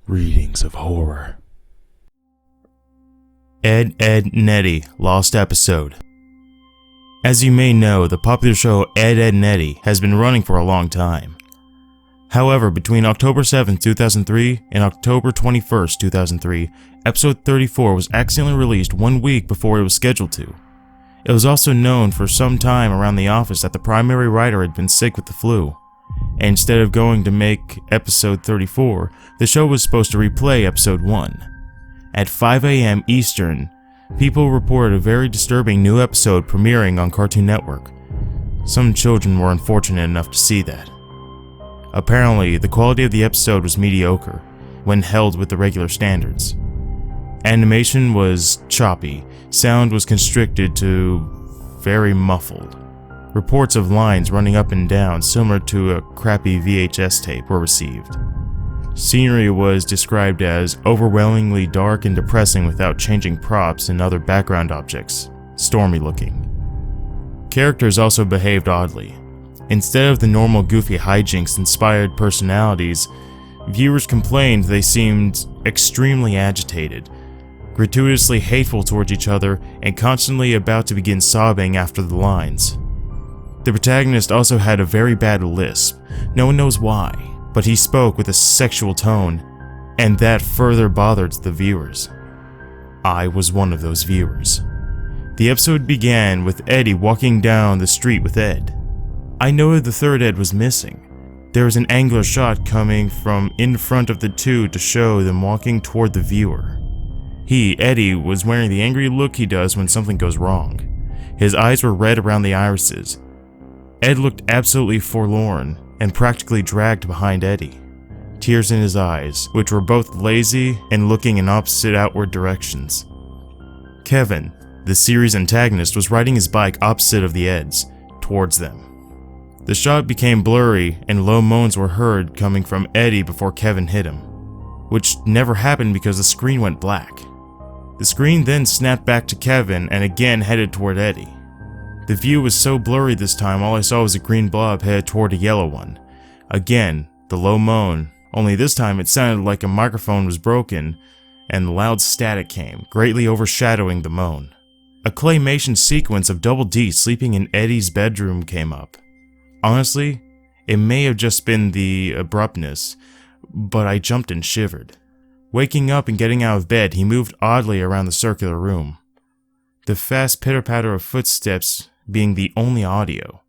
Readings of horror. Edd'n Eddy Lost Episode. As you may know, the popular show Edd'n Eddy has been running for a long time. However, between October 7, 2003 and October 21, 2003, episode 34 was accidentally released 1 week before it was scheduled to. It was also known for some time around the office that the primary writer had been sick with the flu, and instead of going to make episode 34, the show was supposed to replay episode 1. At 5 a.m. Eastern, people reported a very disturbing new episode premiering on Cartoon Network. Some children were unfortunate enough to see that. Apparently, the quality of the episode was mediocre when held with the regular standards. Animation was choppy, sound was constricted to very muffled. Reports of lines running up and down similar to a crappy VHS tape were received. Scenery was described as overwhelmingly dark and depressing without changing props and other background objects, stormy looking. Characters also behaved oddly. Instead of the normal goofy hijinks-inspired personalities, viewers complained they seemed extremely agitated, gratuitously hateful towards each other, and constantly about to begin sobbing after the lines. The protagonist also had a very bad lisp. No one knows why, but he spoke with a sexual tone, and that further bothered the viewers. I was one of those viewers. The episode began with Eddie walking down the street with Ed. I noted the third Ed was missing. There was an angular shot coming from in front of the two to show them walking toward the viewer. He, Eddie, was wearing the angry look he does when something goes wrong. His eyes were red around the irises. Ed looked absolutely forlorn and practically dragged behind Eddie, tears in his eyes, which were both lazy and looking in opposite outward directions. Kevin, the series antagonist, was riding his bike opposite of the Eds, towards them. The shot became blurry and low moans were heard coming from Eddie before Kevin hit him, which never happened because the screen went black. The screen then snapped back to Kevin and again headed toward Eddie. The view was so blurry this time, all I saw was a green blob head toward a yellow one. Again, the low moan, only this time it sounded like a microphone was broken, and the loud static came, greatly overshadowing the moan. A claymation sequence of Double D sleeping in Eddie's bedroom came up. Honestly, it may have just been the abruptness, but I jumped and shivered. Waking up and getting out of bed, he moved oddly around the circular room, the fast pitter-patter of footsteps being the only audio.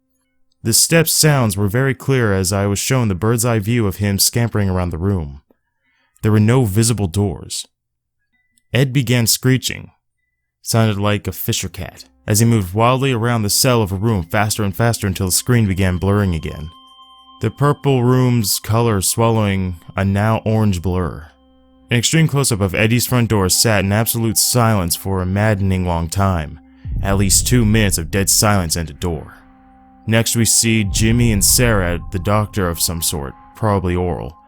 The steps' sounds were very clear as I was shown the bird's-eye view of him scampering around the room. There were no visible doors. Ed began screeching. Sounded like a fisher cat, as he moved wildly around the cell of a room faster and faster until the screen began blurring again. The purple room's color swallowing a now orange blur. An extreme close-up of Eddie's front door sat in absolute silence for a maddening long time. At least 2 minutes of dead silence and a door. Next we see Jimmy and Sarah at the doctor of some sort, probably oral.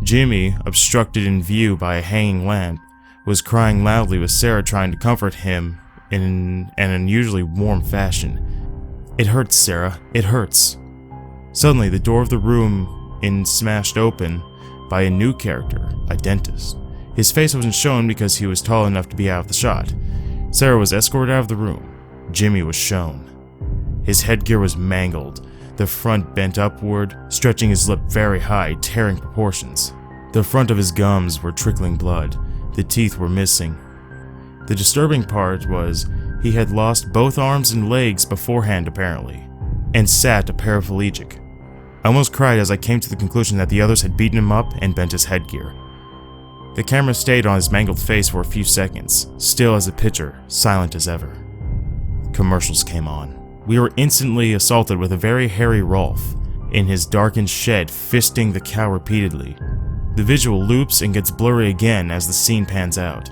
Jimmy, obstructed in view by a hanging lamp, was crying loudly with Sarah trying to comfort him in an unusually warm fashion. "It hurts, Sarah, it hurts." Suddenly the door of the room smashed open by a new character, a dentist. His face wasn't shown because he was tall enough to be out of the shot. Sarah was escorted out of the room. Jimmy was shown. His headgear was mangled, the front bent upward, stretching his lip very high, tearing proportions. The front of his gums were trickling blood. The teeth were missing. The disturbing part was he had lost both arms and legs beforehand apparently, and sat paraplegic. I almost cried as I came to the conclusion that the others had beaten him up and bent his headgear. The camera stayed on his mangled face for a few seconds, still as a picture, silent as ever. Commercials came on. We were instantly assaulted with a very hairy Rolf, in his darkened shed, fisting the cow repeatedly. The visual loops and gets blurry again as the scene pans out.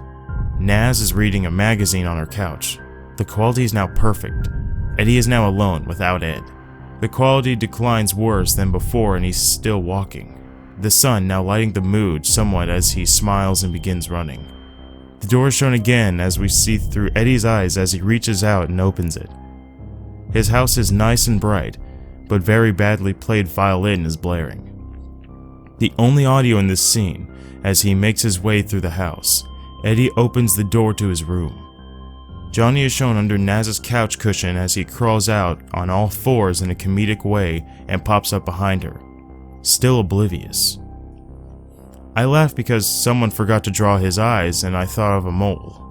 Naz is reading a magazine on her couch. The quality is now perfect. Eddie is now alone, without Ed. The quality declines worse than before and he's still walking. The sun now lighting the mood somewhat as he smiles and begins running. The door is shown again as we see through Eddie's eyes as he reaches out and opens it. His house is nice and bright, but very badly played violin is blaring. The only audio in this scene As he makes his way through the house, Eddie opens the door to his room. Johnny is shown under Naz's couch cushion as he crawls out on all fours in a comedic way and pops up behind her, still oblivious. I laughed because someone forgot to draw his eyes and I thought of a mole.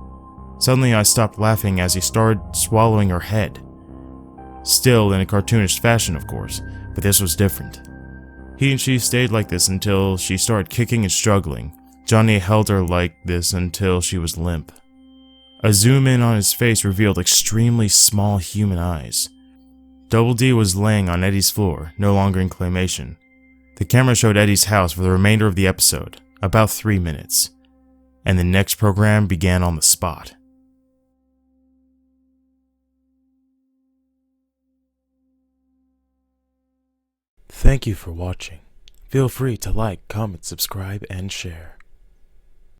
Suddenly I stopped laughing as he started swallowing her head. Still in a cartoonish fashion, of course, but this was different. He and she stayed like this until she started kicking and struggling. Johnny held her like this until she was limp. A zoom in on his face revealed extremely small human eyes. Double D was laying on Eddie's floor, no longer in claymation. The camera showed Eddie's house for the remainder of the episode, about 3 minutes, and the next program began on the spot. Thank you for watching. Feel free to like, comment, subscribe, and share.